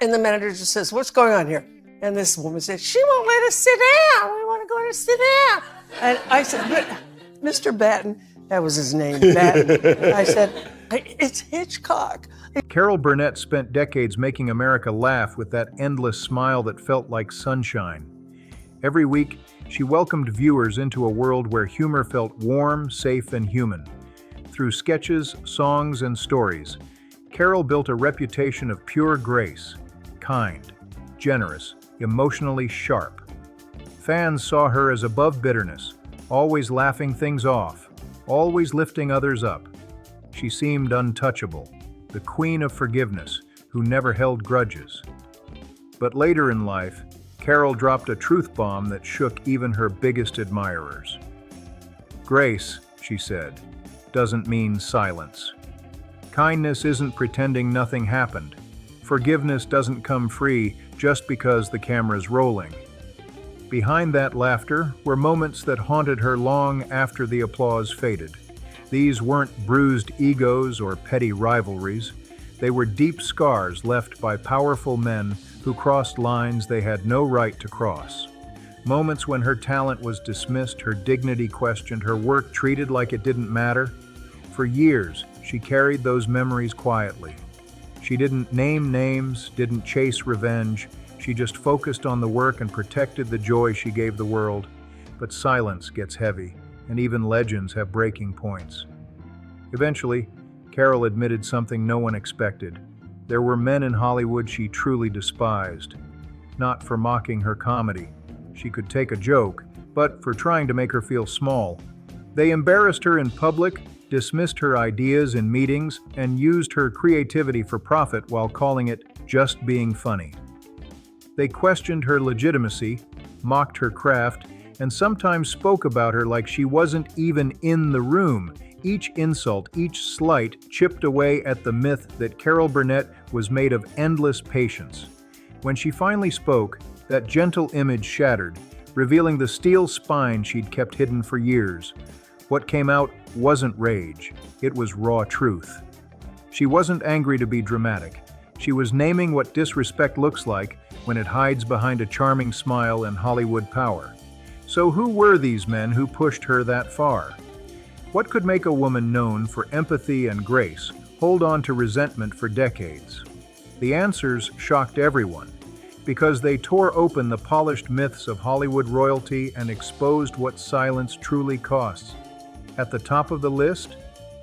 And the manager just says, what's going on here? And this woman said, she won't let us sit down. We want to go to sit down. And I said, but Mr. Batten, that was his name, Batten. I said, it's Hitchcock. Carol Burnett spent decades making America laugh with that endless smile that felt like sunshine. Every week, she welcomed viewers into a world where humor felt warm, safe, and human. Through sketches, songs, and stories, Carol built a reputation of pure grace, kind, generous, emotionally sharp. Fans saw her as above bitterness, always laughing things off, always lifting others up. She seemed untouchable, the queen of forgiveness, who never held grudges. But later in life, Carol dropped a truth bomb that shook even her biggest admirers. Grace, she said, doesn't mean silence. Kindness isn't pretending nothing happened. Forgiveness doesn't come free just because the camera's rolling. Behind that laughter were moments that haunted her long after the applause faded. These weren't bruised egos or petty rivalries. They were deep scars left by powerful men who crossed lines they had no right to cross. Moments when her talent was dismissed, her dignity questioned, her work treated like it didn't matter. For years, she carried those memories quietly. She didn't name names, didn't chase revenge. She just focused on the work and protected the joy she gave the world. But silence gets heavy, and even legends have breaking points. Eventually, Carol admitted something no one expected. There were men in Hollywood she truly despised. Not for mocking her comedy. She could take a joke, but for trying to make her feel small. They embarrassed her in public, dismissed her ideas in meetings, and used her creativity for profit while calling it just being funny. They questioned her legitimacy, mocked her craft, and sometimes spoke about her like she wasn't even in the room. Each insult, each slight chipped away at the myth that Carol Burnett was made of endless patience. When she finally spoke, that gentle image shattered, revealing the steel spine she'd kept hidden for years. What came out wasn't rage, it was raw truth. She wasn't angry to be dramatic. She was naming what disrespect looks like when it hides behind a charming smile and Hollywood power. So who were these men who pushed her that far? What could make a woman known for empathy and grace hold on to resentment for decades? The answers shocked everyone, because they tore open the polished myths of Hollywood royalty and exposed what silence truly costs. At the top of the list,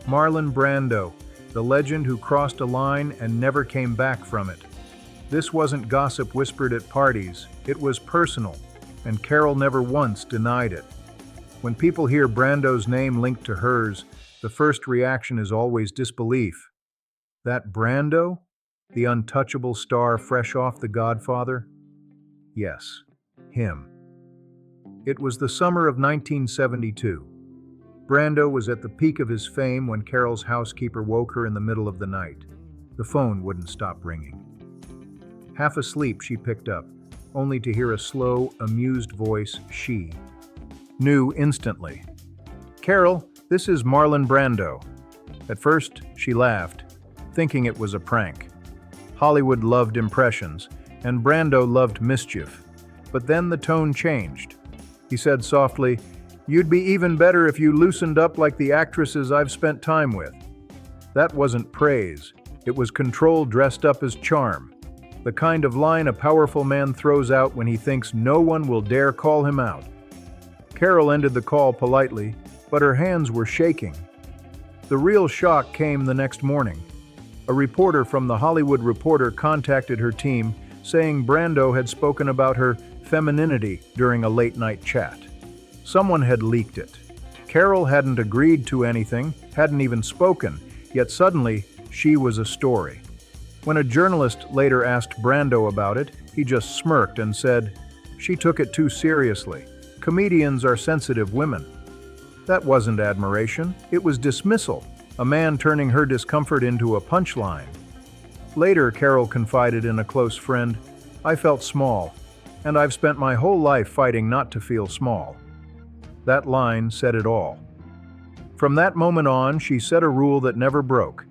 Marlon Brando, the legend who crossed a line and never came back from it. This wasn't gossip whispered at parties, it was personal, and Carol never once denied it. When people hear Brando's name linked to hers, the first reaction is always disbelief. That Brando? The untouchable star fresh off The Godfather? Yes, him. It was the summer of 1972. Brando was at the peak of his fame when Carol's housekeeper woke her in the middle of the night. The phone wouldn't stop ringing. Half asleep, she picked up, only to hear a slow, amused voice she knew instantly. "Carol, this is Marlon Brando." At first, she laughed, thinking it was a prank. Hollywood loved impressions, and Brando loved mischief. But then the tone changed. He said softly, "You'd be even better if you loosened up like the actresses I've spent time with." That wasn't praise. It was control dressed up as charm. The kind of line a powerful man throws out when he thinks no one will dare call him out. Carol ended the call politely, but her hands were shaking. The real shock came the next morning. A reporter from The Hollywood Reporter contacted her team, saying Brando had spoken about her femininity during a late-night chat. Someone had leaked it. Carol hadn't agreed to anything, hadn't even spoken, yet suddenly she was a story. When a journalist later asked Brando about it, he just smirked and said, "She took it too seriously. Comedians are sensitive women." That wasn't admiration, it was dismissal, a man turning her discomfort into a punchline. Later, Carol confided in a close friend, "I felt small, and I've spent my whole life fighting not to feel small." That line said it all. From that moment on, she set a rule that never broke.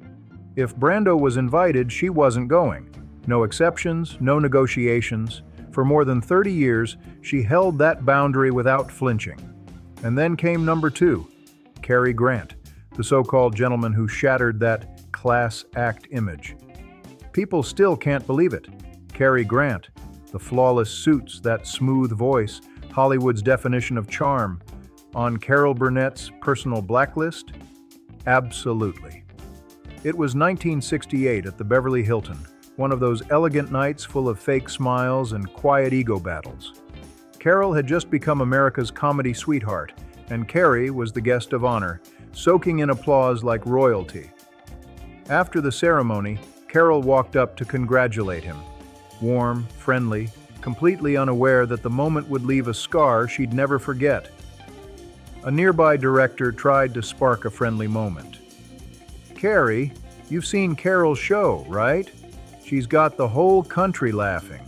If Brando was invited, she wasn't going. No exceptions, no negotiations. For more than 30 years, she held that boundary without flinching. And then came number 2, Cary Grant, the so-called gentleman who shattered that class act image. People still can't believe it. Cary Grant, the flawless suits, that smooth voice, Hollywood's definition of charm. On Carol Burnett's personal blacklist? Absolutely. It was 1968 at the Beverly Hilton, one of those elegant nights full of fake smiles and quiet ego battles. Carol had just become America's comedy sweetheart, and Cary was the guest of honor, soaking in applause like royalty. After the ceremony, Carol walked up to congratulate him. Warm, friendly, completely unaware that the moment would leave a scar she'd never forget. A nearby director tried to spark a friendly moment. "Cary, you've seen Carol's show, right? She's got the whole country laughing."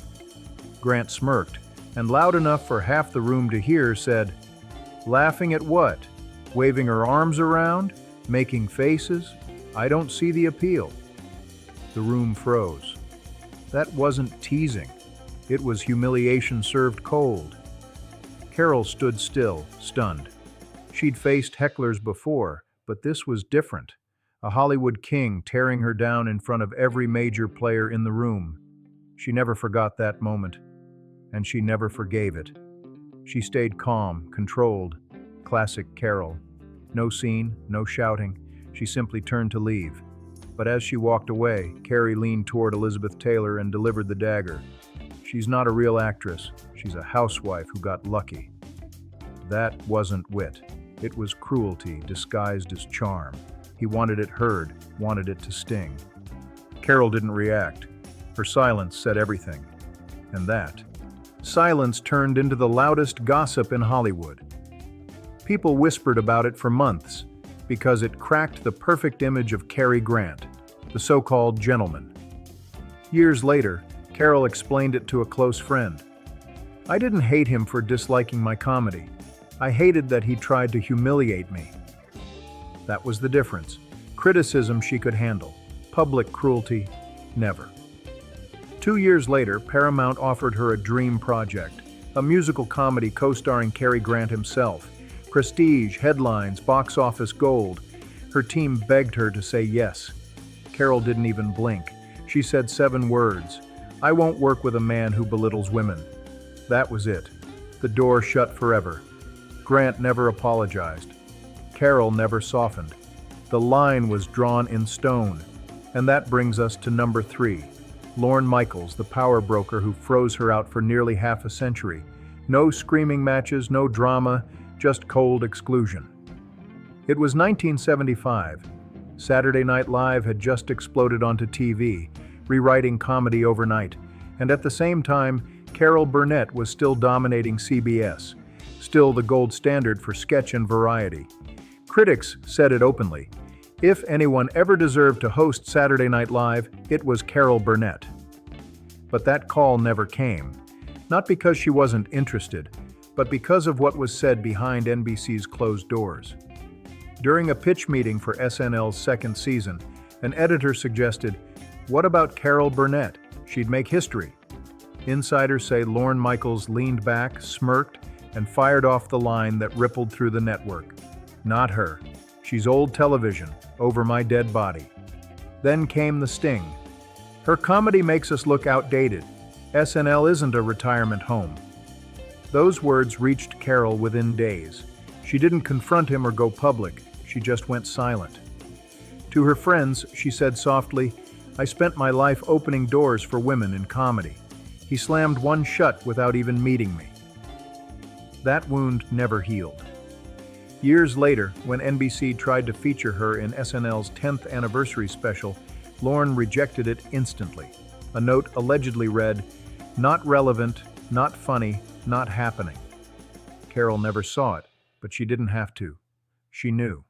Grant smirked, and loud enough for half the room to hear said, "Laughing at what? Waving her arms around? Making faces? I don't see the appeal." The room froze. That wasn't teasing. It was humiliation served cold. Carol stood still, stunned. She'd faced hecklers before, but this was different. A Hollywood king tearing her down in front of every major player in the room. She never forgot that moment, and she never forgave it. She stayed calm, controlled. Classic Carol. No scene, no shouting. She simply turned to leave. But as she walked away, Cary leaned toward Elizabeth Taylor and delivered the dagger. "She's not a real actress. She's a housewife who got lucky." That wasn't wit. It was cruelty disguised as charm. He wanted it heard, wanted it to sting. Carol didn't react. Her silence said everything. And that silence turned into the loudest gossip in Hollywood. People whispered about it for months because it cracked the perfect image of Cary Grant, the so-called gentleman. Years later, Carol explained it to a close friend. "I didn't hate him for disliking my comedy. I hated that he tried to humiliate me." That was the difference. Criticism she could handle. Public cruelty, never. 2 years later, Paramount offered her a dream project, a musical comedy co-starring Cary Grant himself. Prestige, headlines, box office gold. Her team begged her to say yes. Carol didn't even blink. She said 7 words. "I won't work with a man who belittles women." That was it. The door shut forever. Grant never apologized. Carol never softened. The line was drawn in stone. And that brings us to number 3. Lorne Michaels, the power broker who froze her out for nearly half a century. No screaming matches, no drama, just cold exclusion. It was 1975. Saturday Night Live had just exploded onto TV, rewriting comedy overnight. And at the same time, Carol Burnett was still dominating CBS, still the gold standard for sketch and variety. Critics said it openly. If anyone ever deserved to host Saturday Night Live, it was Carol Burnett. But that call never came. Not because she wasn't interested, but because of what was said behind NBC's closed doors. During a pitch meeting for SNL's second season, an editor suggested, "What about Carol Burnett? She'd make history." Insiders say Lorne Michaels leaned back, smirked, and fired off the line that rippled through the network. "Not her. She's old television, over my dead body." Then came the sting. "Her comedy makes us look outdated. SNL isn't a retirement home." Those words reached Carol within days. She didn't confront him or go public. She just went silent. To her friends, she said softly, "I spent my life opening doors for women in comedy. He slammed one shut without even meeting me." That wound never healed. Years later, when NBC tried to feature her in SNL's 10th anniversary special, Lorne rejected it instantly. A note allegedly read, "Not relevant, not funny, not happening." Carol never saw it, but she didn't have to. She knew.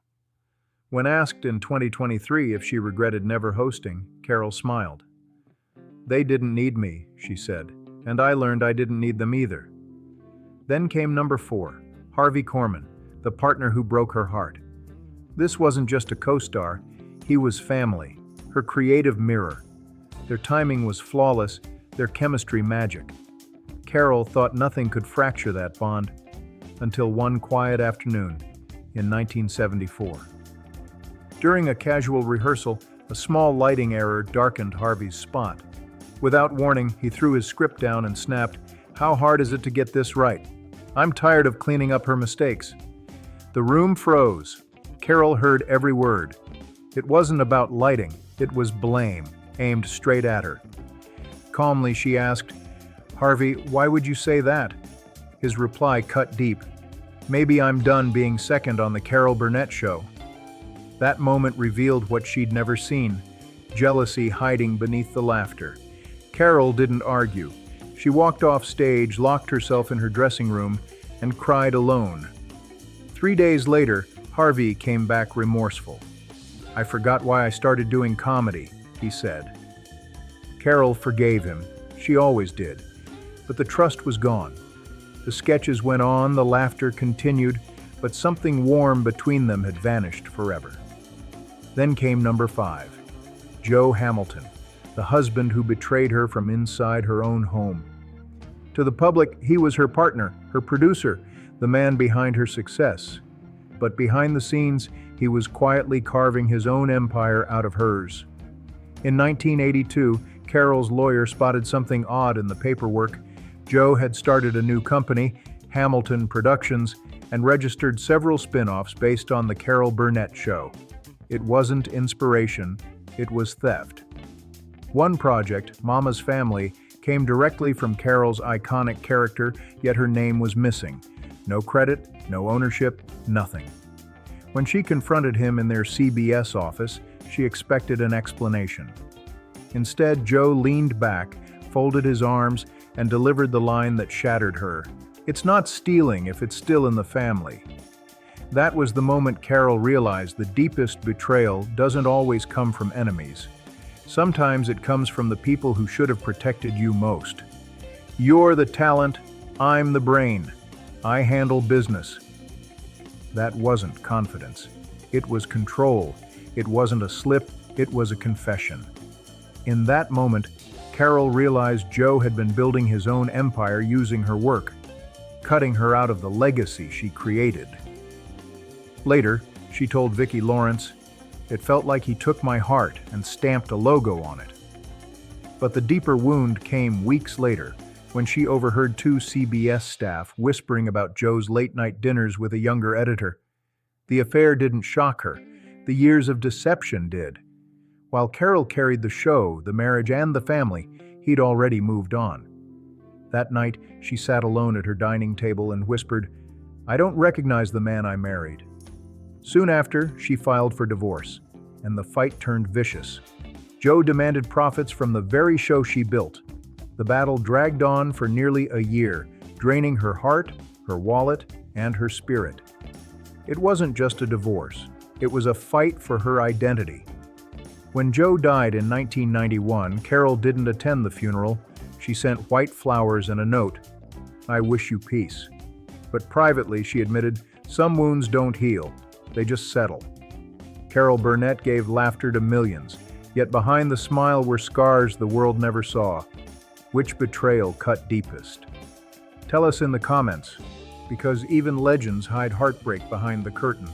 When asked in 2023 if she regretted never hosting, Carol smiled. "They didn't need me," she said, "and I learned I didn't need them either." Then came number 4, Harvey Korman, the partner who broke her heart. This wasn't just a co-star, he was family, her creative mirror. Their timing was flawless, their chemistry magic. Carol thought nothing could fracture that bond until one quiet afternoon in 1974. During a casual rehearsal, a small lighting error darkened Harvey's spot. Without warning, he threw his script down and snapped, "How hard is it to get this right? I'm tired of cleaning up her mistakes." The room froze. Carol heard every word. It wasn't about lighting, it was blame, aimed straight at her. Calmly, she asked, "Harvey, why would you say that?" His reply cut deep. "Maybe I'm done being second on the Carol Burnett show." That moment revealed what she'd never seen, jealousy hiding beneath the laughter. Carol didn't argue. She walked off stage, locked herself in her dressing room, and cried alone. 3 days later, Harvey came back remorseful. "I forgot why I started doing comedy," he said. Carol forgave him. She always did. But the trust was gone. The sketches went on, the laughter continued, but something warm between them had vanished forever. Then came number 5, Joe Hamilton, the husband who betrayed her from inside her own home. To the public, he was her partner, her producer, the man behind her success. But behind the scenes, he was quietly carving his own empire out of hers. In 1982, Carol's lawyer spotted something odd in the paperwork. Joe had started a new company, Hamilton Productions, and registered several spin-offs based on the Carol Burnett show. It wasn't inspiration, it was theft. One project, Mama's Family, came directly from Carol's iconic character, yet her name was missing. No credit, no ownership, nothing. When she confronted him in their CBS office, she expected an explanation. Instead, Joe leaned back, folded his arms, and delivered the line that shattered her. "It's not stealing if it's still in the family." That was the moment Carol realized the deepest betrayal doesn't always come from enemies. Sometimes it comes from the people who should have protected you most. "You're the talent, I'm the brain. I handle business." That wasn't confidence. It was control. It wasn't a slip, it was a confession. In that moment, Carol realized Joe had been building his own empire using her work, cutting her out of the legacy she created. Later, she told Vicki Lawrence, "It felt like he took my heart and stamped a logo on it." But the deeper wound came weeks later, when she overheard 2 CBS staff whispering about Joe's late-night dinners with a younger editor. The affair didn't shock her. The years of deception did. While Carol carried the show, the marriage, and the family, he'd already moved on. That night, she sat alone at her dining table and whispered, "I don't recognize the man I married." Soon after, she filed for divorce, and the fight turned vicious. Joe demanded profits from the very show she built. The battle dragged on for nearly a year, draining her heart, her wallet, and her spirit. It wasn't just a divorce. It was a fight for her identity. When Joe died in 1991, Carol didn't attend the funeral. She sent white flowers and a note, "I wish you peace." But privately, she admitted, "Some wounds don't heal. They just settle." Carol Burnett gave laughter to millions, yet behind the smile were scars the world never saw. Which betrayal cut deepest? Tell us in the comments, because even legends hide heartbreak behind the curtain.